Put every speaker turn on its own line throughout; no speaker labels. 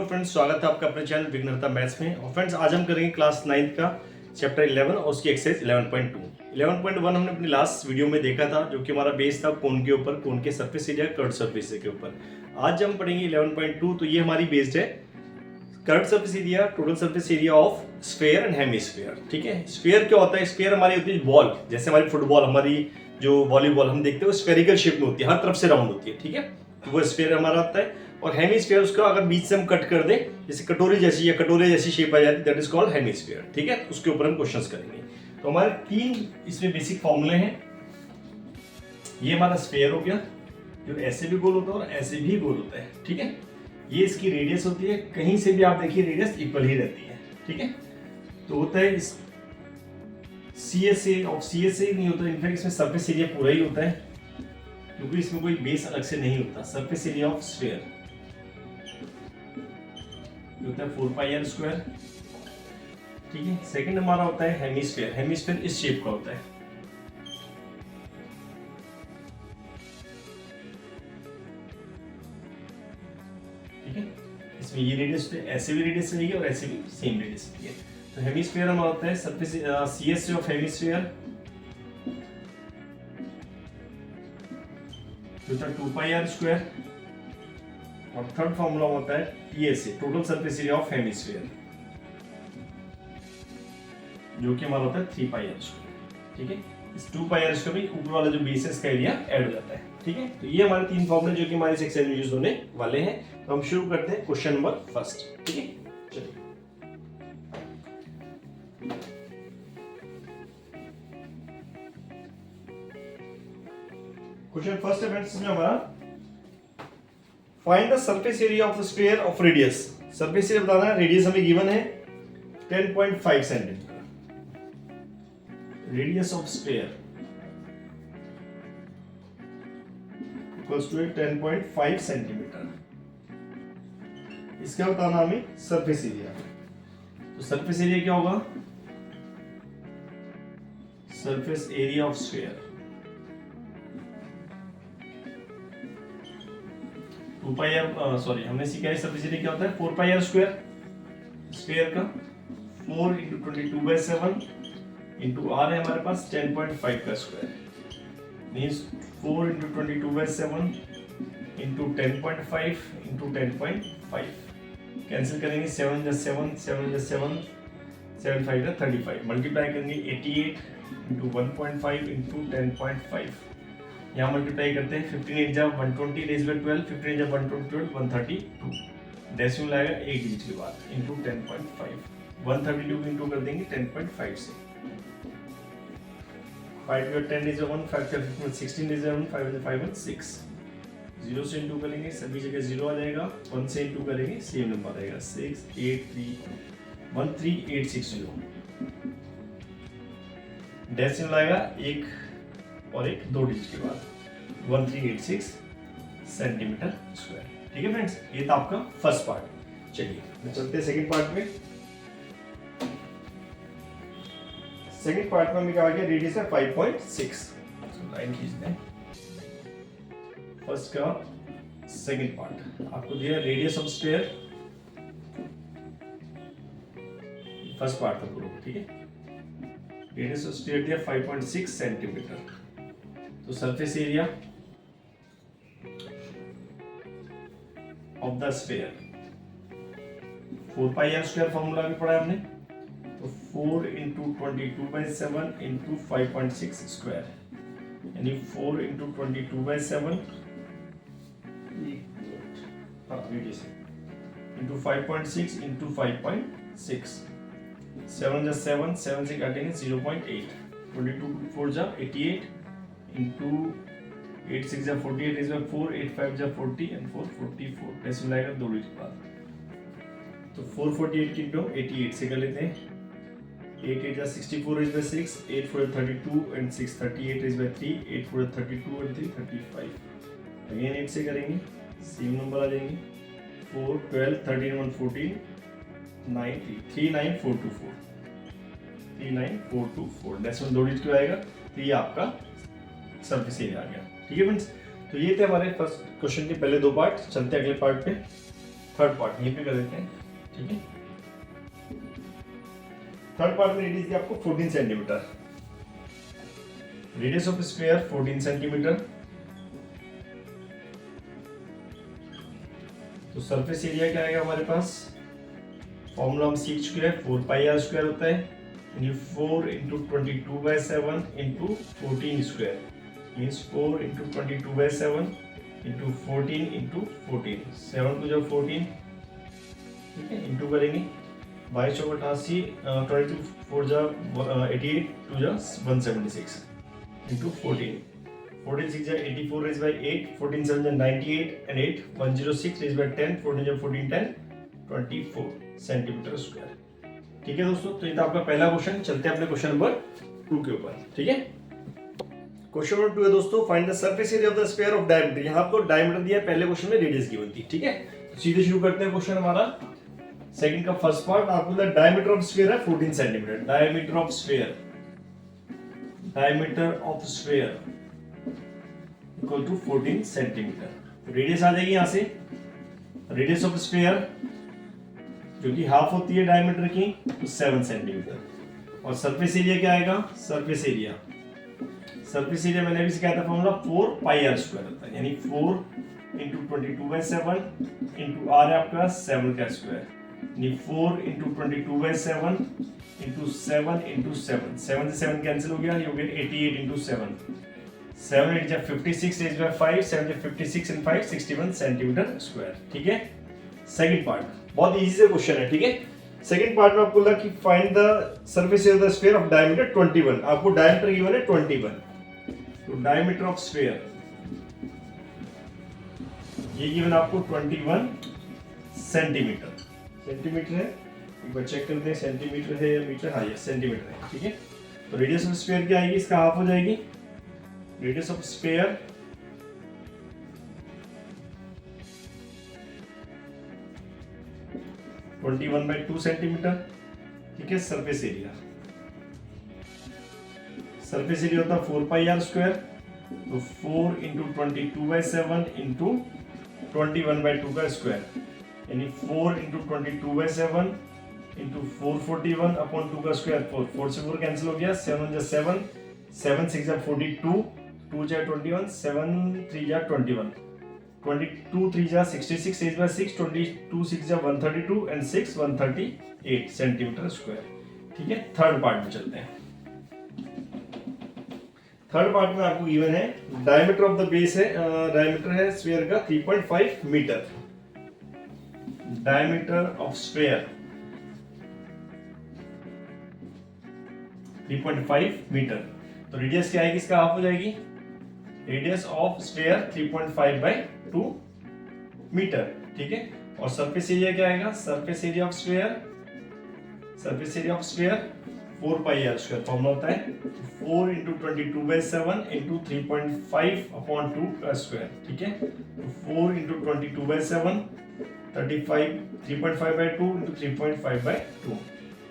Friends, स्वागत है आपका अपने चैनल विघ्नहर्ता मैथ्स में। और फ्रेंड्स, आज हम करेंगे क्लास 9 का चैप्टर 11 और उसकी एक्सरसाइज 11.2। 11.1 हमने अपनी लास्ट वीडियो में देखा था, जो कि हमारा बेस था कोन के ऊपर, कोन के सरफेस एरिया, कर्व सरफेस के ऊपर। आज हम पढ़ेंगे 11.2। तो ये हमारी बेस्ड है curve surface area, total surface area of sphere and hemisphere. ठीक है, स्फीयर क्या होता है? स्फीयर हमारी होती है बॉल, जैसे हमारी फुटबॉल, हमारी जो वॉलीबॉल हम देखते हैं वो स्फेरिकल शेप में होती है, हर तरफ से राउंड होती है। ठीक है, तो वो स्फीयर हमारा होता है। और हेमिस्फीयर उसका अगर बीच से हम कट कर दें, जैसे कटोरी जैसी या कटोरे जैसी शेप आ जाती है, दैट इज कॉल्ड हेमिस्फीयर। ठीक है, उसके ऊपर हम क्वेश्चंस करेंगे। तो हमारे तीन इसमें बेसिक फॉर्मूले हैं। ये हमारा स्फीयर हो गया, जो ऐसे भी गोल होता है और ऐसे भी गोल होता है। ठीक है, ये इसकी रेडियस होती है, कहीं से भी आप देखिए रेडियस इक्वल ही रहती है। ठीक है, तो होता है इस CSA ऑफ CSA नहीं होता, इनफैक्ट इसमें सरफेस एरिया पूरा ही होता है, क्योंकि इसमें कोई बेस अलग से नहीं होता। सरफेस एरिया ऑफ स्फीयर होता है 4πr²। ठीक है, सेकंड हमारा होता है हेमिस्फीयर। हेमिस्फीयर इस शेप का होता है। ठीक है, इसमें ये रेडियस ऐसे भी रेडियस रहेगी और ऐसे भी सेम रेडियस रहेगी। तो हेमिस्फीयर हमारा होता है सरफेस CSA ऑफ हेमिस्फीयर होता है 2πr²। और थर्ड फॉर्मूला होता है TSA, total surface area of hemisphere, जो कि हमारा होता है 3πr²। ठीक है, इस 2πr² भी ऊपर वाला जो बेस है इसका एरिया ऐड हो जाता है। ठीक है, तो ये हमारे तीन फॉर्मूले जो कि हमारे इस एक्सरसाइज में यूज होने वाले हैं। तो हम शुरू करते हैं क्वेश्चन नंबर फर्स्ट। ठीक है, चलिए। क्वेश्चन फर्स्ट है फ्रेंड्स, इसमें हमारा find the surface area of the sphere of radius. Surface area बताना है, रेडियस हमें गिवन है 10.5 centimetre. Radius of sphere equals to 10.5 centimetre. इसका बताना हमें सरफेस एरिया। तो सरफेस एरिया क्या होगा? Surface area of sphere 2πr, sorry हमने सीखा है सरफेस एरिया क्या होता है 4πr²। स्फीयर का 4 × 22/7 इंटू r है हमारे पास 10.5 का square, means 4 × 22/7 into 10.5 into 10.5। Cancel करेंगे, 7 × 7 7 × 7 7 5 35। मल्टीप्लाई करेंगे 88 इंटू 1.5 इंटू 10.5। यहाँ मल्टीप्लाई करते हैं 15 × 120 रेज़ बाय 12, 15 × 120 132। डेसिमल आएगा एक डिजिट के बाद इंटू 10.5। 132 इंटू कर देंगे 10.5 से। 5 × 10 is 1, 5 × 15 16 is 1, 5 × 5 is 6। 0 से इंटू करेंगे, सभी जगह 0 आ जाएगा। 1 से इंटू करेंगे, सेम नंबर आएगा 683138660। डेसिमल आएगा एक और एक 2 डिजिट के बाद 1386 सेंटीमीटर स्क्वायर। ठीक है फ्रेंड्स, ये था आपका फर्स्ट पार्ट। चलिए चलते हैं सेकंड पार्ट में। सेकंड पार्ट में हमें क्या आ गया? रेडियस है 5.6। लाइन खींचते हैं। फर्स्ट का सेकंड पार्ट आपको दिया radius of sphere, first part था पूरा। ठीक है, रेडियस ऑफ स्फीयर दिया 5.6 सेंटीमीटर। तो surface area of the sphere 4πr² formula भी पढ़ा है हमने। तो 4 × 22/7 इंटू 5.6 स्क्वायर, यानी 4 × 22/7 इंटू 5.6 इंटू 5.6। 7 × 7 7 से काटेंगे 0.8। 22 4 जा 88 इंटू 8 6 जा 48 इज 4, 8 5 जा 40 एंड 4 44। डेसिमल आएगा 2 डिजिट बाद। तो 448 की इंटू 88 से कर लेते हैं। 8 8 जा 64 is 6, 8 4 32 and 6 38 is 3, 8 4 32 and 3 35। Again 8 से करेंगे, सेम नंबर आ जाएंगे। 4 12 13 1 14 9 39424 39424। डेसिमल 2 डिजिट क्यों आएगा? तो ये आपका सरफेस एरिया आ गया। ठीक है फ्रेंड्स, तो ये थे हमारे फर्स्ट क्वेश्चन के पहले दो पार्ट। चलते हैं अगले पार्ट पे। थर्ड पार्ट यहीं पे कर देते हैं, ठीक है। थर्ड पार्ट में रेडियस दी आपको 14 centimetre, radius of sphere 14 centimetre. तो सरफेस एरिया क्या आएगा हमारे पास, फॉर्मूला हम सीख चुके हैं, 4 पाई आर स्क्वायर होता है, यानी 4 into 22/7 into 14 square, means 4 into 22/7 into 14 into 14, 7 two 14, ठीक है, इंटू करेंगे 22 चौक 88, 22 4 88, 2 176 into 14, 14 6 84 raised by 8, 14 7 98 and 8 106 raised by 10, 14 14 10 24 centimetre square, ठीक है दोस्तों। तो ये था आपका पहला क्वेश्चन। चलते हैं अपने क्वेश्चन नंबर 2 के ऊपर, ठीक है। क्वेश्चन नंबर 2 है दोस्तों, find the surface area of the sphere of diameter. यहाँ आपको डायमीटर दिया है, पहले क्वेश्चन में रेडियस गिवन थी, ठीक है। तो सीधे शुरू करते हैं क्वेश्चन हमारा। सेकंड का फर्स्ट पार्ट आपको द डायमीटर ऑफ स्फीयर है 14 centimetre, diameter of sphere equal to 14 centimetre. Radius आ जाएगी यहां से, रेडियस ऑफ स्फीयर जो कि हाफ होती है डायमीटर की, तो 7 सेंटीमीटर। और सरफेस एरिया क्या आएगा, सरफेस एरिया मैंने अभी सिखाया था फॉर्मूला, 4 पाई आर स्क्वायर होता है, यानी 4 इंटू 22/7 इंटू आर है आपका 7 का स्क्वायर, यानी 4 इंटू 22/7 इंटू 7 इंटू 7, 7 से 7 कैंसिल हो गया, ये हो गया 88 इंटू 7, 7 8 जा 56 रेज़ बाय 5, 7 जा 56 and 5 61 सेंटीमीटर स्क्वायर, ठीक है। सेकंड पार्ट बहुत इजी से क्वेश्चन है, ठीक है। सेकंड पार्ट में आपको बोला कि find the surface area of the sphere of diameter 21, आपको डायमीटर गिवन है 21, तो डायमीटर ऑफ स्फीयर ये गिवन आपको 21 सेंटीमीटर है, एक बार चेक करते हैं सेंटीमीटर है या मीटर, हाँ ये सेंटीमीटर है, ठीक है। तो रेडियस ऑफ स्फीयर क्या आएगी, इसका हाफ हो जाएगी, रेडियस ऑफ स्फीयर = 21/2 सेंटीमीटर, ठीक है। सरफेस एरिया होता है 4 पाई आर स्क्वायर, तो 4 इंटू 22/7 इंटू 21/2 का स्क्वायर, यानी 4 इंटू 22/7 इंटू 441 अपॉन 2 का स्क्वायर, 4 से 4 कैंसिल हो गया, 7 जा 7, 7 6 जा 42, 2 जा 21, 7 3 जा 21, 22 3 जा 66 8 by 6, 22 6 जा 132 and 6 138 सेंटीमीटर स्क्वायर, ठीक है। थर्ड पार्ट में चलते हैं। थर्ड पार्ट में आपको गिवन है डायमीटर ऑफ द बेस है, डायमीटर है स्फीयर का 3.5 metre, diameter of sphere 3.5 metre. तो रेडियस क्या आएगी, इसका हाफ हो जाएगी, रेडियस ऑफ स्फीयर 3.5/2 मीटर, ठीक है। और सरफेस एरिया क्या आएगा, surface area of sphere 4 pi r square, formula होता है 4 इंटू 22/7 इंटू 3.5 अपॉन 2 का स्क्वायर, ठीक है। तो 4 इंटू 22/7 35, 3.5/2 इंटू 3.5/2,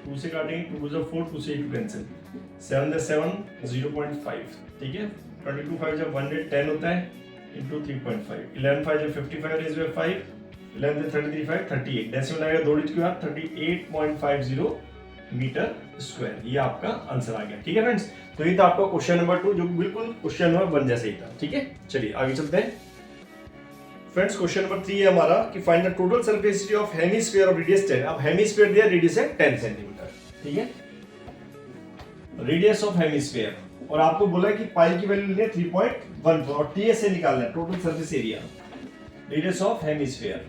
2 से काटेंगे, 2 से 4, 2 से 8 कैंसिल, 7 से 7 0.5, ठीक है। 22 5 जब 110 होता है इंटू 3.5, 11 5 जब 55 रेज़ बाय 5, 11 से 33 5 38, डेसिमल आएगा 2 डिजिट के बाद 38.50 मीटर स्क्वायर, ये आपका आंसर आ गया, ठीक है फ्रेंड्स। तो ये था आपका क्वेश्चन नंबर 2 जो बिल्कुल क्वेश्चन नंबर 1 जैसे ही था, ठीक है। चलिए आगे चलते हैं फ्रेंड्स। क्वेश्चन नंबर 3 है हमारा कि find the total surface area of hemisphere of radius 10। अब हेमीस्फीयर दिया, रेडियस है 10 सेंटीमीटर, ठीक है। रेडियस ऑफ हेमीस्फीयर, और आपको बोला कि पाई की वैल्यू लेनी है 3.14 और टीएस से निकालना है total surface area, radius of hemisphere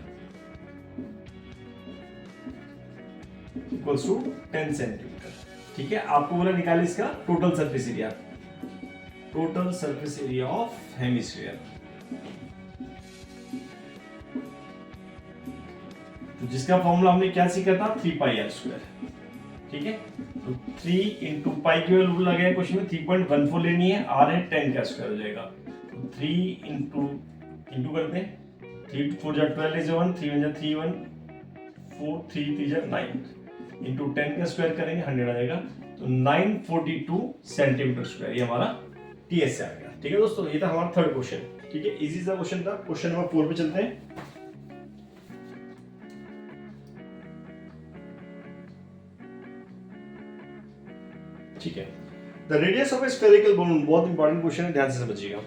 equals to 10 centimetre, ठीक है। आपको बोला निकाले इसका total surface area of hemisphere. तो जिसका फॉर्मूला हमने क्या सीखा था, 3 पाई आर स्क्वायर, ठीक है। तो 3 इंटू पाई की वैल्यू लगा है क्वेश्चन में 3.14 लेनी है, आर है 10 का स्क्वायर हो जाएगा, तो 3 इंटू करते हैं, 3 4 जा 12 is 1, 3 1 जा 3 1, 4 3 3 जा 9 इंटू 10 का स्क्वायर करेंगे 100 आ जाएगा, तो 942 सेंटीमीटर स्क्वायर, ये हमारा टीएस से आ गया, ठीक है दोस्तों। ये था हमारा थर्ड क्वेश्चन, ठीक है, इजी सा क्वेश्चन था। क्वेश्चन नंबर 4 पे चलते हैं। ठीक है। The radius of a spherical balloon, बहुत इंपॉर्टेंट क्वेश्चन है, ध्यान से समझिएगा।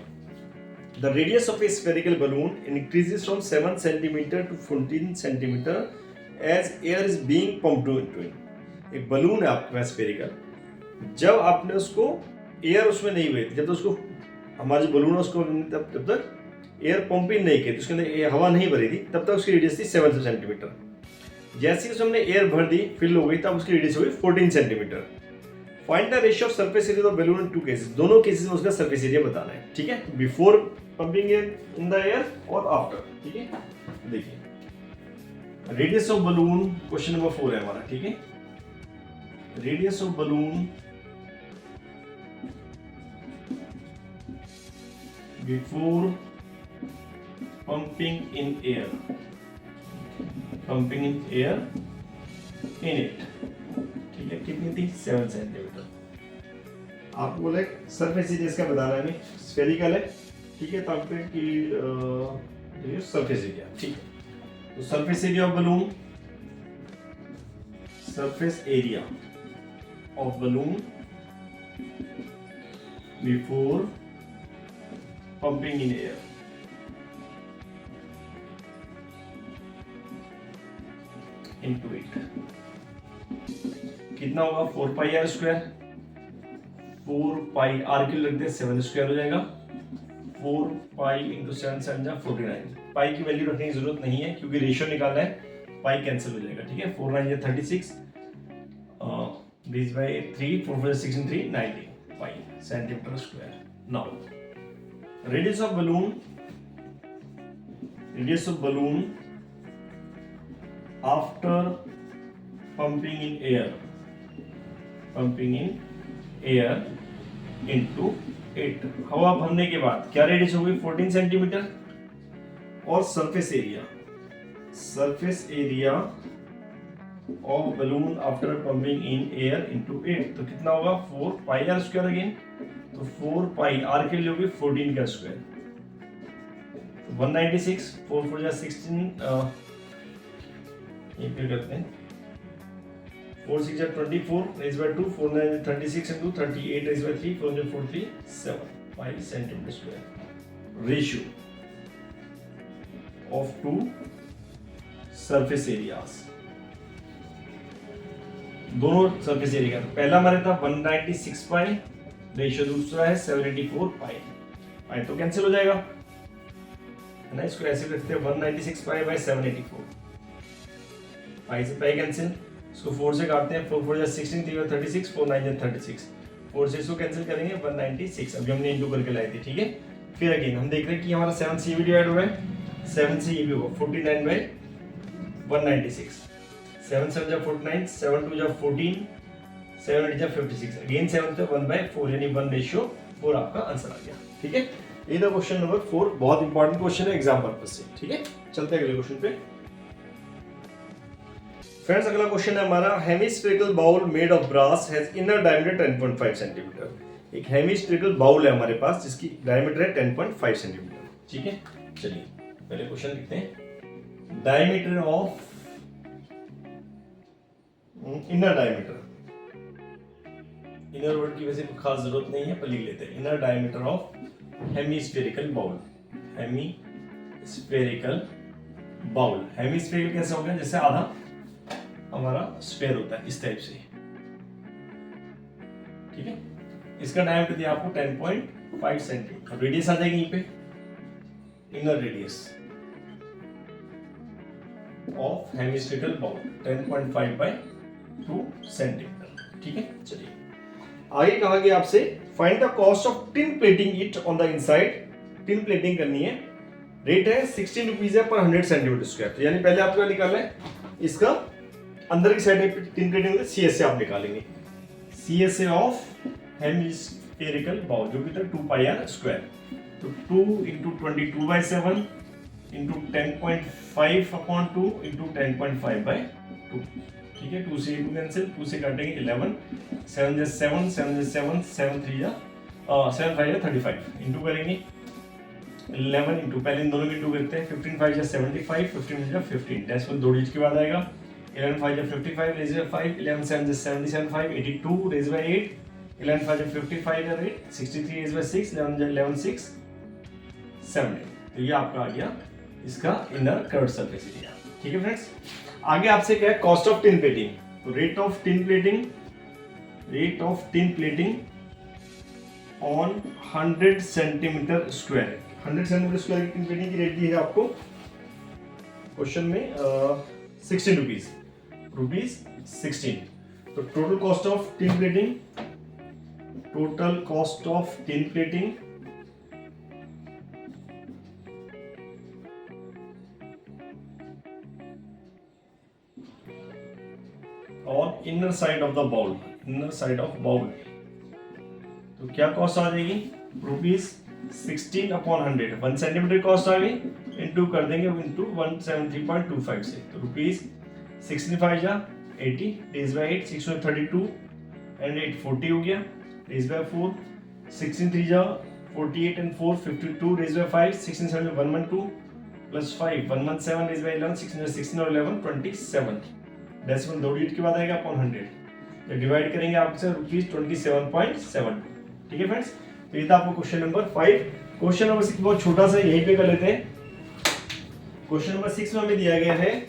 The radius of a spherical balloon increases from 7 centimetre to 14 centimetre as air is being pumped into it. एक बलून है आपके पास स्फेरिकल, जब आपने उसको एयर उसमें नहीं हुई, जब तक उसको हमारा जो बलून है उसको जब तक एयर पंपिंग नहीं की, तो उसके अंदर हवा नहीं भरी थी, तब तक उसकी रेडियस थी 7 सेंटीमीटर। जैसे ही उसमें हमने एयर भर दी, फिल हो गई, तब उसकी रेडियस हो गई 14 centimetre. Find the ratio of surface area of balloon in two cases, दोनों केसेस में उसका सरफेस एरिया बताना है, ठीक है, before pumping in the air और आफ्टर, ठीक है। देखिए radius of balloon, question number 4 है हमारा, ठीक है। Radius of balloon before pumping in air in it, ठीक है, कितनी थी 7 सेंटीमीटर। आपको बोले सरफेस एरिया इसका बताना है, स्फेरिकल है, ठीक है, तो आपको कि सरफेस एरिया, ठीक है। तो surface area of balloon, surface area of balloon before pumping in air, into it, कितना होगा 4 pi r square, 4 pi are के लगते हैं 7 स्क्वायर हो जाएगा, 4 पाई इंटू 7 7 जा 49। पाई की वैल्यू रखने की जरूरत नहीं है क्योंकि रेशियो निकालना है, पाई कैंसिल हो जाएगा, ठीक है। 4 9 जा 36, this by 3, 4 4 16 3 90 pi centimetre square. Now radius of balloon, radius of balloon after pumping in air into 8, हवा भरने के बाद क्या रेडियस हो गई 14 सेंटीमीटर। और surface area of balloon after pumping in air into 8, तो कितना होगा 4 पाई आर स्क्वायर अगेन, तो 4 पाई आर के लिए होगी 14 का स्क्वायर, 196, 4 4 जा 16, ये फिर करते हैं 4 6 जा 24 raised by 2, 4 9 36 into 38 raised by 3, 4 4 3 7 5 centimetre square. Ratio of two surface areas, दोनों सरफेस एरिया का पहला हमारे था 196 पाई, रेशियो दूसरा है 784 पाई, पाई तो कैंसिल हो जाएगा है ना, इसको ऐसे रखते हैं 196 पाई बाय 784, पाई से पाई कैंसिल, इसको 4 से काटते हैं, 4 4 जा 16, 3 36, 4 9 जा 36, 4 से इसको कैंसिल करेंगे 196, अभी हमने इंटू करके लाए थे, ठीक है। फिर अगेन हम देख रहे हैं कि हमारा 7 से ये भी डिवाइड हो रहा है, 7 से ये भी होगा 49 बाय 196, 7 7 जा 49, 7 2 जा 14, 7 8 जा 56, अगेन 7 से 1 बाय 4 यानी 1:4 आपका आंसर आ गया, ठीक है। ये था क्वेश्चन नंबर 4, बहुत इंपॉर्टेंट क्वेश्चन है एग्जाम पर्पस से, ठीक है। चलते हैं अगले क्वेश्चन पे। फ्रेंड्स अगला क्वेश्चन है हमारा, hemispherical bowl made of brass has inner diameter 10.5 centimetre. एक हेमिस्फेरिकल बाउल है हमारे पास जिसकी डायमीटर है 10.5 सेंटीमीटर, ठीक है। चलिए पहले क्वेश्चन लिखते हैं, diameter of, inner diameter, inner word की वैसे खास जरूरत नहीं है पर लिख लेते हैं, inner diameter of hemispherical bowl, hemispherical bowl, hemispherical कैसे हो गया, जैसे आधा हमारा स्फेयर होता है इस टाइप से, ठीक है। इसका डायमीटर दिया आपको 10.5 सेंटीमीटर, रेडियस आ जाएगी यहीं पे, inner radius of hemispherical bowl 10.5 by 2 centimetre, ठीक है। चलिए आगे कहा गया आपसे, find the cost of tin plating it on the inside, tin plating करनी है, रेट है 16 रुपीज है पर 100 सेंटीमीटर स्क्वायर, तो यानी पहले आपको निकालना है इसका अंदर की साइड टिन प्लेटिंग होता है, CSA आप निकालेंगे, CSA ऑफ हेमिस्फेरिकल बाउल जो कि था 2 पाई आर स्क्वायर, तो 2 into 22/7 into 10.5 upon 2 into 10.5 by 2, ठीक है। 2 से 2 कैंसिल, 2 से काटेंगे 11, 7 जा 7, 7 जा 7, 7 3 जा 7 5 जा 35, इंटू करेंगे 11 इंटू, पहले इन दोनों में इंटू करते हैं, 15 5 जा 75, 15 जा 15, डेसिमल 2 डिजिट के बाद आएगा, 11 5 जा 55 रेज़ बाय 5, 11 7 जा 77 5, 82 रेज़ बाय 8, 11 5 55 का रेट, 63 is by 6, 11 6 7। तो ये आपका आ गया इसका इनर कर्व्ड सरफेस एरिया। ठीक है फ्रेंड्स, आगे आपसे क्या है, कॉस्ट ऑफ टिन प्लेटिंग। तो rate of tin plating on 100 centimetre square, 100 centimetre square की टिन प्लेटिंग की रेट दी है आपको क्वेश्चन में 16 रुपीज 16। तो total cost of tin plating on inner side of bowl, तो क्या कॉस्ट आ जाएगी, रुपीज 16 अपॉन 100, 1 सेंटीमीटर कॉस्ट आ गई, इंटू कर देंगे इंटू 173.25 से, तो रुपीज 65 जा 80, डेज बाय 8 632 एंड 8 40 हो गया, डेज बाय 4 16 3 जा 48 and 4 52, days by 5 16 7 112 plus 5 117, days by 11 16 और 11 27, डेसिमल 2 डिजिट के बाद आएगा अपॉन 100, तो डिवाइड करेंगे आपसे रुपीज 27.7। ठीक है फ्रेंड्स, तो ये था आपको क्वेश्चन नंबर 5। क्वेश्चन नंबर 6 बहुत छोटा सा, यहीं पे कर लेते हैं। क्वेश्चन नंबर 6 में हमें दिया गया है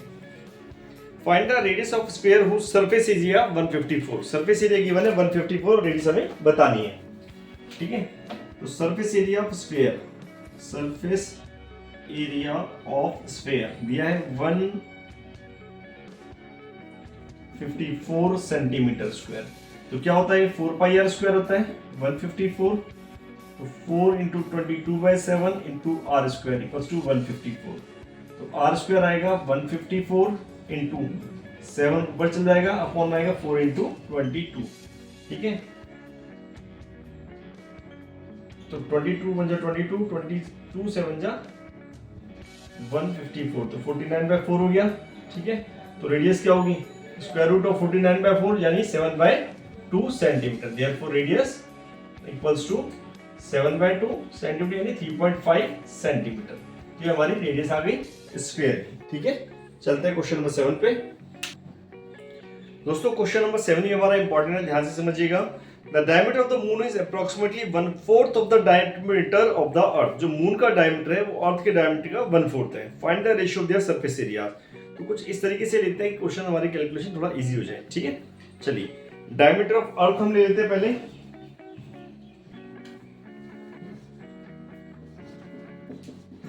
find the radius of sphere whose surface area 154। Surface area given है 154, रेडियस हमें बतानी है। ठीक है, तो सरफेस एरिया ऑफ स्फीयर दिया है 154 सेंटीमीटर स्क्वायर। तो क्या होता है, 4 पाई आर स्क्वायर होता है 154, तो 4 into 22/7 into r square equals to 154। तो आर स्क्वायर आएगा 154 इंटू 7 ऊपर चल जाएगा, अपॉन आएगा 4 इंटू 22। ठीक है, तो 22 1 जा 22, 22 7 जा 154, तो 49/4 हो गया। ठीक है, तो रेडियस क्या होगी, स्क्वायर रूट ऑफ 49/4 यानी 7/2 सेंटीमीटर। Therefore radius equals to 7/2 centimetre यानी 3.5 सेंटीमीटर। ये हमारी रेडियस आ गई स्फीयर की। ठीक है, चलते हैं क्वेश्चन नंबर 7 पे। दोस्तों क्वेश्चन नंबर 7 ही हमारा इंपॉर्टेंट है, ध्यान से समझिएगा। The diameter of the moon is approximately 1/4 of the diameter of the earth. जो मून का डायमीटर है वो अर्थ के डायमीटर का 1/4 है। Find the ratio of their surface area. तो कुछ इस तरीके से लेते हैं कि क्वेश्चन हमारी कैलकुलेशन थोड़ा इजी हो जाए। ठीक है, चलिए डायमीटर ऑफ अर्थ हम ले लेते हैं पहले।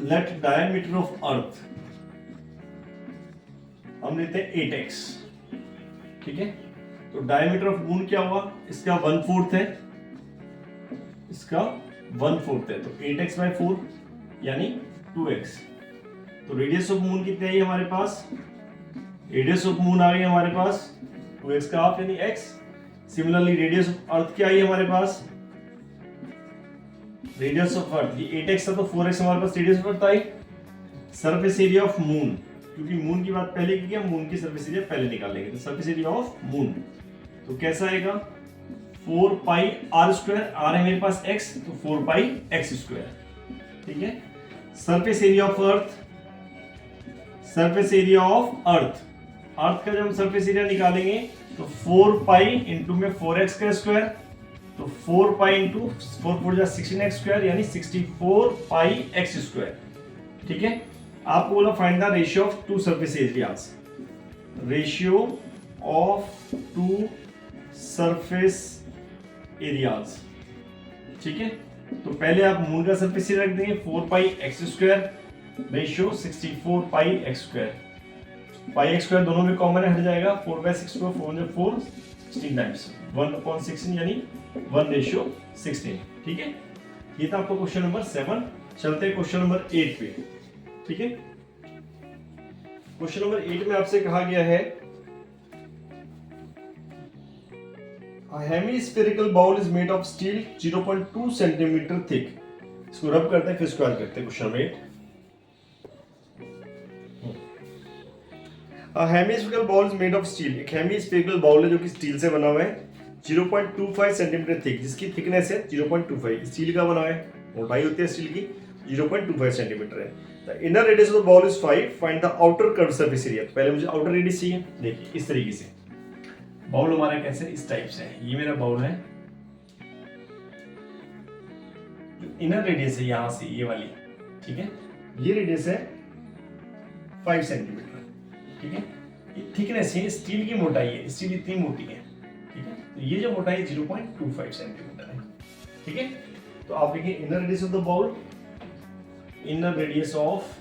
लेट डायमीटर ऑफ अर्थ हम लेते हैं 8x। ठीक है, तो डायमीटर ऑफ मून क्या हुआ, इसका 1/4 है, इसका 1/4 है, तो 8x/4 यानी 2x। तो रेडियस ऑफ मून कितनी आई हमारे पास, रेडियस ऑफ मून आ गई हमारे पास 2x का हाफ यानी x। सिमिलरली रेडियस ऑफ अर्थ क्या आई हमारे पास, रेडियस ऑफ अर्थ ये 8x था तो 4x हमारे पास रेडियस ऑफ अर्थ आई। सरफेस एरिया ऑफ मून, क्योंकि मून की बात पहले की, मून की सरफेस एरिया पहले निकालेंगे, तो सरफेस एरिया ऑफ मून तो कैसा आएगा 4 पाई आर स्क्वायर, आर है मेरे पास x, तो 4 पाई x स्क्वायर। ठीक है, सरफेस एरिया ऑफ अर्थ, अर्थ का जब हम सरफेस एरिया निकालेंगे तो 4 पाई इंटू में 4x का स्क्वायर, तो 4 पाई इंटू 4 4 जा 16x स्क्वायर यानी 64 पाई x स्क्वायर। ठीक है, आपको बोला find the ratio of two surface areas, ratio of two surface areas. ठीक है, तो पहले आप मून का सरफेस एरिया रख देंगे 4 पाई x स्क्वायर रेशियो 64 पाई x स्क्वायर। पाई x स्क्वायर दोनों में कॉमन है, हट जाएगा, 4/6 को 4 16 टाइम्स 1/16 यानी 1/16। ठीक है, ये था आपको क्वेश्चन नंबर 7। चलते हैं क्वेश्चन नंबर 8 पे। ठीक है, क्वेश्चन नंबर 8 में आपसे कहा गया है A hemispherical bowl is made of steel 0.2 centimetre thick. इसको रब करते हैं फिर स्क्वायर करते हैं। Question number 8, A hemispherical bowl is made of steel। एक hemispherical bowl है जो कि स्टील से बना हुआ है 0.25 सेंटीमीटर थिक, जिसकी थिकनेस है 0.25। स्टील का बना है, मोटाई होती है स्टील की 0.25 सेंटीमीटर है। The inner radius of the ball is 5, find the outer curve surface area. पहले मुझे आउटर रेडियस चाहिए। देखिए इस तरीके से बाउल हमारा कैसे, इस टाइप से है। ये मेरा बाउल है, इनर रेडियस है यहाँ से ये वाली, ठीक है, ये रेडियस है 5 सेंटीमीटर, ठीक है। ये थिकनेस है, स्टील की मोटाई है, स्टील इतनी मोटी है, ठीक है। तो ये जो मोटाई 0.25 सेंटीमीटर है, ठीक है। तो आप लिखिए inner radius of the bowl, inner radius of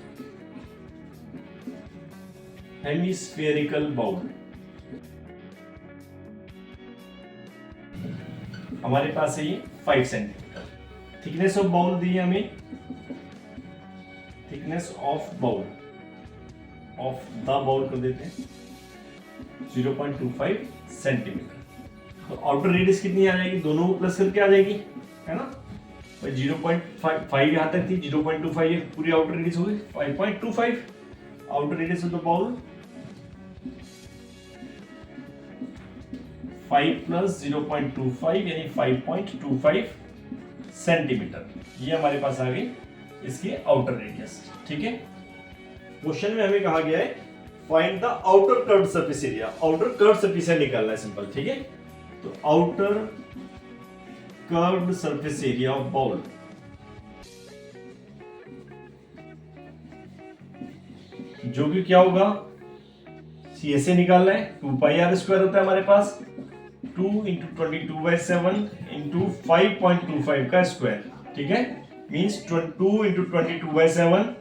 hemispherical bowl हमारे पास है ये 5 सेंटीमीटर। थिकनेस ऑफ बाउल दी है हमें, thickness of bowl, of the bowl कर देते हैं 0.25 सेंटीमीटर। तो आउटर रेडियस कितनी आ जाएगी, दोनों को प्लस करके आ जाएगी, है ना। 0.5 यहाँ तक थी, 0.25 ये पूरी आउटर रेडियस होगी 5.25। Outer radius of the bowl 5 plus 0.25 यानी 5.25 सेंटीमीटर, ये हमारे पास आ गई इसकी आउटर रेडियस, ठीक है। क्वेश्चन में हमें कहा गया है find the outer curved surface area, outer curved surface area निकालना है, सिंपल, ठीक है। तो outer curved surface area of bowl, जो कि क्या होगा, सी से निकालना है, 2 पाई आर स्क्वायर होता है हमारे पास, 2 इंटू 22/7 इंटू 5.25 का स्क्वायर, ठीक है, मीन्स 2 इंटू 22/7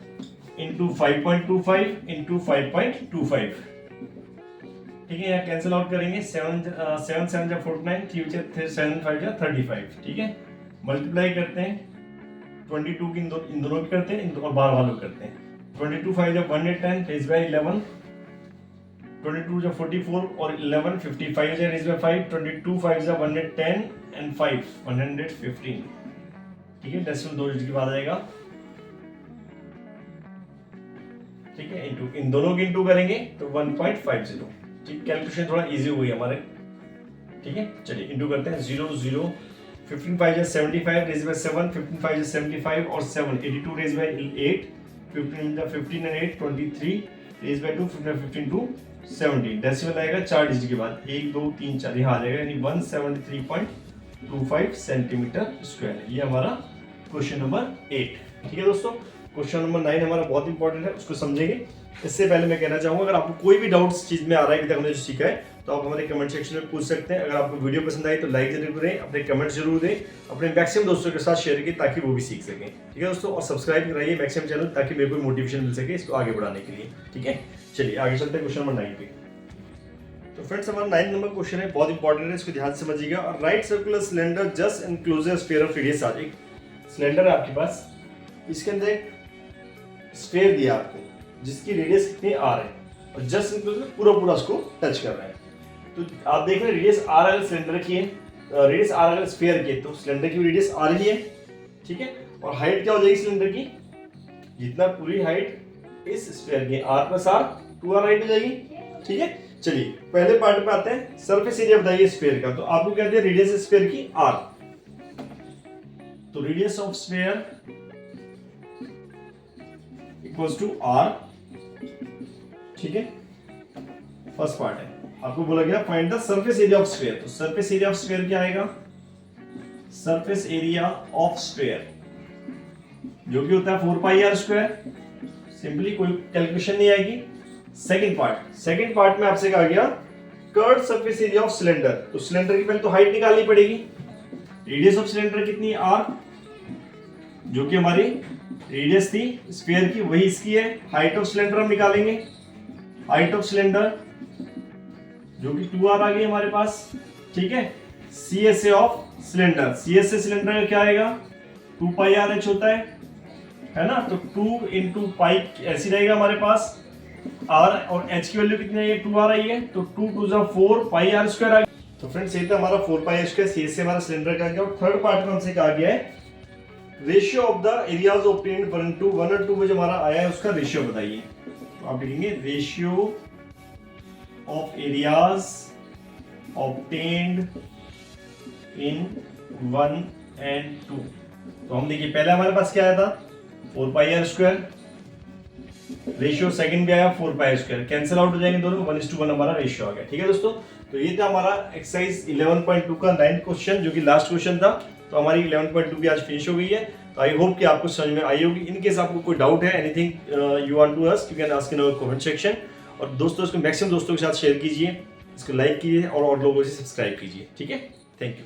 इंटू 5.25 इंटू 5.25, ठीक है। यहाँ कैंसिल आउट करेंगे, 7 7 जा 49, 3 7 5 जा 35, ठीक है। मल्टीप्लाई करते हैं 22 की इन दोनों की करते हैं, और बार वालों करते हैं। 22 5 जा 110 रेज बाय 11, 22 जा 44 और 11 55 जा रेज बाय 5, 22 5 जा 110 एंड 5 115, ठीक है। डेसिमल 2 डिजिट के बाद आएगा, ठीक है। इंटू इन दोनों की इंटू करेंगे तो 1.50, ठीक। कैलकुलेशन थोड़ा इजी हुई हमारे, ठीक है। चलिए इंटू करते हैं, 0 0 15 5 जा 75 रेज बाय 7, 15 5 जा 75 और 7 82 रेज बाय 8, 15 जा 15 एंड 8 23 रेज बाय 2, 15 2 70, डेसिमल आएगा 4 डिजिट के बाद, 1 2 3 4 यहाँ आ जाएगा, यानी 173.25 सेंटीमीटर स्क्वायर। ये हमारा क्वेश्चन नंबर 8, ठीक है दोस्तों। क्वेश्चन नंबर 9 हमारा बहुत इंपॉर्टेंट है, उसको समझेंगे। इससे पहले मैं कहना चाहूंगा, अगर आपको कोई भी डाउट इस चीज में आ रहा है, अभी तक हमने जो सीखा है, तो आप हमारे कमेंट सेक्शन में पूछ सकते हैं। अगर आपको वीडियो पसंद आई तो लाइक जरूर करें, अपने कमेंट जरूर दें, अपने मैक्सिमम दोस्तों के साथ शेयर करें ताकि वो भी सीख सकें, ठीक है दोस्तों। और सब्सक्राइब कराइए मैक्सिमम चैनल, ताकि मेरे को मोटिवेशन मिल सके इसको आगे बढ़ाने के लिए, ठीक है। चलिए आगे चलते हैं क्वेश्चन नंबर 9 पे। तो फ्रेंड्स हमारा 9 नंबर क्वेश्चन है, बहुत इंपॉर्टेंट है, इसको ध्यान से समझिएगा। Right circular cylinder just enclose sphere of radius r, एक सिलेंडर है आपके पास, इसके अंदर एक स्फीयर दिया आपको जिसकी रेडियस कितनी आर है, और जस्ट एनक्लोज पूरा उसको टच कर रहा है। तो आप देख रहे हैं रेडियस आर अगर सिलेंडर की है, रेडियस आर अगर स्फीयर की है, तो सिलेंडर की रेडियस आर ही है, ठीक है। और हाइट क्या हो जाएगी सिलेंडर की, जितना पूरी हाइट इस स्फीयर की are plus are 2r height हो जाएगी, ठीक है। चलिए पहले पार्ट पे आते हैं, सरफेस एरिया बताइए स्फीयर का। तो आपको कहते हैं रेडियस स्फीयर की r, तो radius of sphere equals to r, ठीक है। फर्स्ट पार्ट है, आपको बोला गया find the surface area of sphere. तो सरफेस एरिया ऑफ स्फीयर क्या आएगा, सरफेस एरिया ऑफ स्फीयर जो कि होता है 4 पाई r स्क्वायर, सिंपली कोई कैलकुलेशन नहीं आएगी। सेकंड पार्ट में आपसे कहा गया curved surface area of cylinder. तो सिलेंडर की पहले तो हाइट निकालनी पड़ेगी, रेडियस ऑफ सिलेंडर कितनी है r, जो कि हमारी रेडियस थी स्फीयर की, वही इसकी है। हाइट ऑफ सिलेंडर हम निकालेंगे, हाइट ऑफ सिलेंडर जो कि 2r आ गई हमारे पास, ठीक है। CSA of cylinder, CSA cylinder का क्या आएगा, 2 पाई RH होता है ना। तो 2 इंटू पाई ऐसी रहेगा हमारे पास, r और h की वैल्यू कितनी है, 2r आई है, तो 2 2 जा 4 पाई r स्क्वायर आ गया। तो फ्रेंड्स ये था हमारा 4 पाई r स्क्वायर, CSA हमारा सिलेंडर का आ गया। और थर्ड पार्ट में हमसे कहा गया है ratio of the areas obtained 1 और 2 में जो हमारा आया है उसका रेशियो बताइए। तो आप लिखेंगे ratio of areas obtained in 1 and 2। तो हम देखिए पहले हमारे पास क्या आया था 4 पाई r स्क्वायर, रेशियो सेकंड भी आया 4 पाई स्क्वायर, कैंसिल आउट हो जाएंगे दोनों, 1:1 हमारा रेशियो आ गया। ठीक है दोस्तों, तो ये था हमारा एक्सरसाइज 11.2 का 9th क्वेश्चन, जो कि लास्ट क्वेश्चन था। तो हमारी 11.2 भी आज फिनिश हो गई है। तो आई होप कि आपको समझ में आई होगी। इन केस आपको कोई डाउट है, anything you want to ask, you can ask in our comment section. और दोस्तों इसको मैक्सिमम दोस्तों के साथ शेयर कीजिए, इसको लाइक कीजिए और लोगों से सब्सक्राइब कीजिए। ठीक है, थैंक यू।